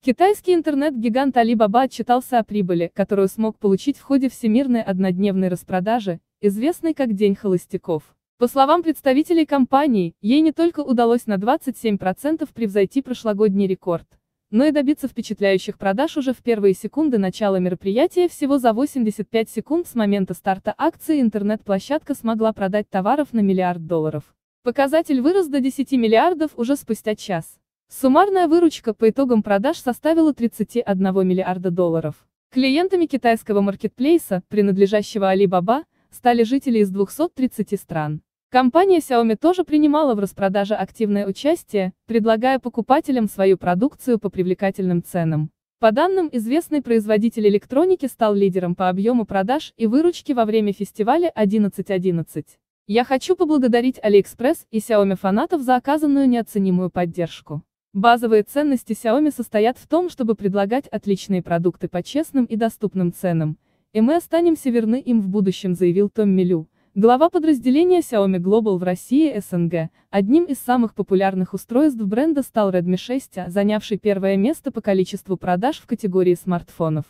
Китайский интернет-гигант Alibaba отчитался о прибыли, которую смог получить в ходе всемирной однодневной распродажи, известной как День холостяков. По словам представителей компании, ей не только удалось на 27% превзойти прошлогодний рекорд, но и добиться впечатляющих продаж уже в первые секунды начала мероприятия. Всего за 85 секунд с момента старта акции интернет-площадка смогла продать товаров на $1 миллиард. Показатель вырос до 10 миллиардов уже спустя час. Суммарная выручка по итогам продаж составила $31 миллиарда. Клиентами китайского маркетплейса, принадлежащего Alibaba, стали жители из 230 стран. Компания Xiaomi тоже принимала в распродаже активное участие, предлагая покупателям свою продукцию по привлекательным ценам. По данным, известный производитель электроники стал лидером по объему продаж и выручки во время фестиваля 11.11. Я хочу поблагодарить AliExpress и Xiaomi фанатов за оказанную неоценимую поддержку. Базовые ценности Xiaomi состоят в том, чтобы предлагать отличные продукты по честным и доступным ценам, и мы останемся верны им в будущем, заявил Томми Лю, глава подразделения Xiaomi Global в России и СНГ. Одним из самых популярных устройств бренда стал Redmi 6, занявший первое место по количеству продаж в категории смартфонов.